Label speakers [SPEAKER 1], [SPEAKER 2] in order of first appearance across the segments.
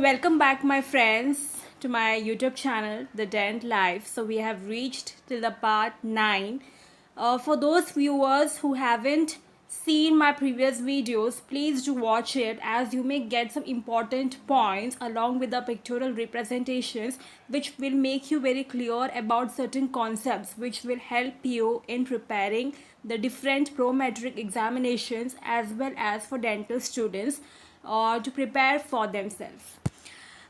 [SPEAKER 1] welcome back, my friends, to my YouTube channel, The Dent Life. So we have reached till the part 9. For those viewers who haven't seen my previous videos, please do watch it, as you may get some important points along with the pictorial representations which will make you very clear about certain concepts which will help you in preparing the different prometric examinations as well as for dental students to prepare for themselves.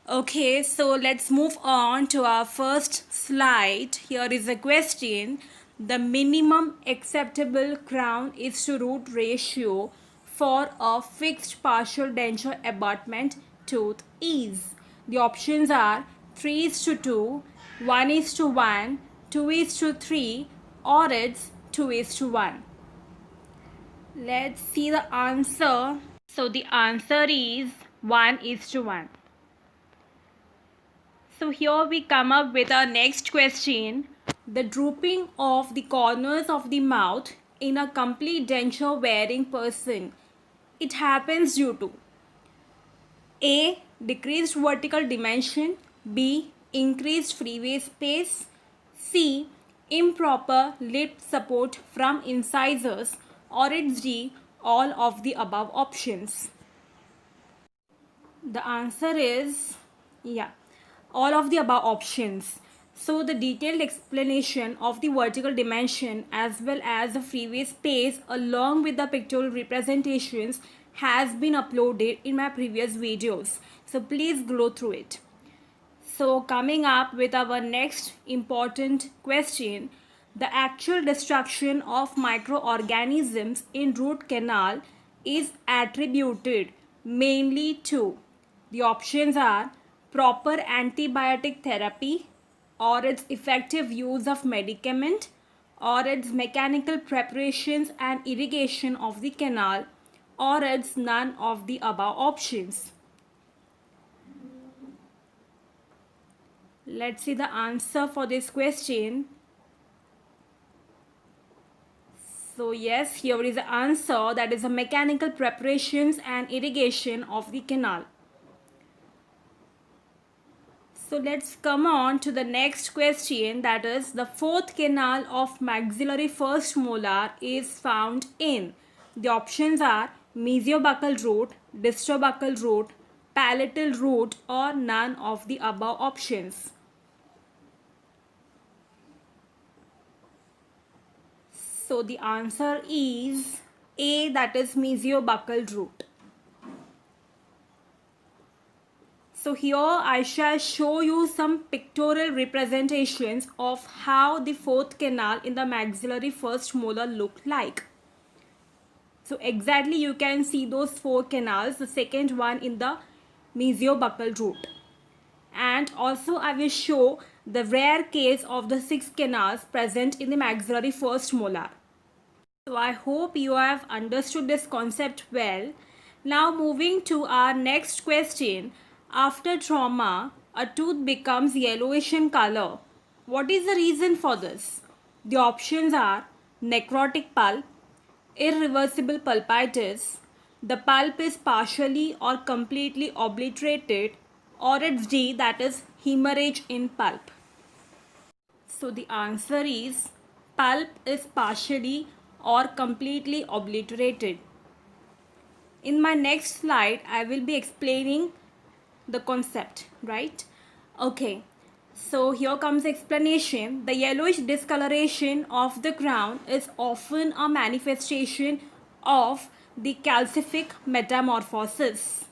[SPEAKER 1] Okay, so let's move on to our first slide. Here is a question. The minimum acceptable crown is to root ratio for a fixed partial denture abutment tooth is. The options are 3:2, 1:1, 2:3, or it's 2:1. Let's see the answer. So the answer is 1:1. So here we come up with our next question. The drooping of the corners of the mouth in a complete denture wearing person. It happens due to A. Decreased vertical dimension. B. Increased freeway space. C. Improper lip support from incisors. Or it's D. All of the above options. The answer is all of the above options. So the detailed explanation of the vertical dimension as well as the freeway space along with the pictorial representations has been uploaded in my previous videos. So please go through it. So coming up with our next important question, the actual destruction of microorganisms in root canal is attributed mainly to. The options are proper antibiotic therapy, or its effective use of medicament, or its mechanical preparations and irrigation of the canal, or it's none of the above options. Let's see the answer for this question. So yes, here is the answer, that is the mechanical preparations and irrigation of the canal. So let's come on to the next question, that is the fourth canal of maxillary first molar is found in. The options are mesiobuccal root, distobuccal root, palatal root, or none of the above options. So the answer is A, that is mesiobuccal root. So here I shall show you some pictorial representations of how the fourth canal in the maxillary first molar look like. So exactly you can see those four canals, the second one in the mesiobuccal root. And also I will show the rare case of the 6 canals present in the maxillary first molar. So I hope you have understood this concept well. Now moving to our next question. After trauma, a tooth becomes yellowish in color. What is the reason for this? The options are necrotic pulp, irreversible pulpitis, the pulp is partially or completely obliterated, or it's D, that is hemorrhage in pulp. So the answer is pulp is partially or completely obliterated. In my next slide, I will be explaining the concept, right? Okay, so here comes the explanation. The yellowish discoloration of the crown is often a manifestation of the calcific metamorphosis.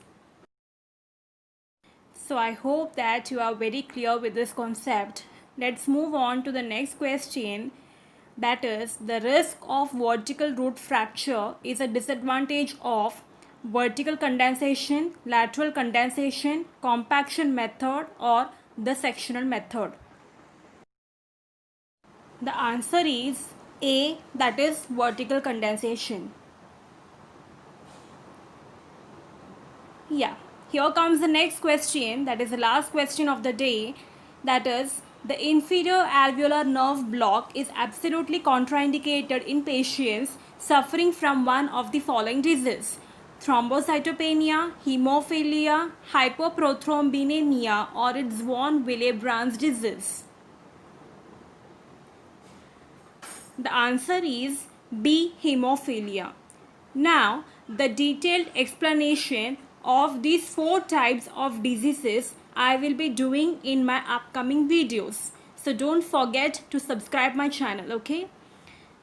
[SPEAKER 1] So I hope that you are very clear with this concept. Let's move on to the next question, that is the risk of vertical root fracture is a disadvantage of vertical condensation, lateral condensation, compaction method, or the sectional method. The answer is A, that is vertical condensation. Yeah, here comes the next question, that is the last question of the day, that is the inferior alveolar nerve block is absolutely contraindicated in patients suffering from one of the following diseases. thrombocytopenia, hemophilia, hyperprothrombinemia, or it's von Willebrand's disease? The answer is B. Hemophilia. Now, the detailed explanation of these 4 types of diseases I will be doing in my upcoming videos. So don't forget to subscribe my channel, okay?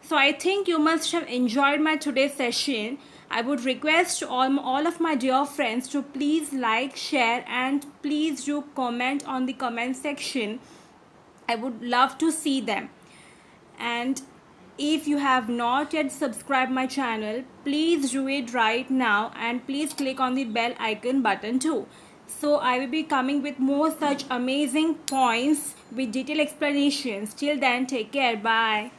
[SPEAKER 1] So I think you must have enjoyed my today's session. I would request all of my dear friends to please like, share, and please do comment on the comment section. I would love to see them. And if you have not yet subscribed my channel, please do it right now and please click on the bell icon button too. So I will be coming with more such amazing points with detailed explanations. Till then, take care. Bye.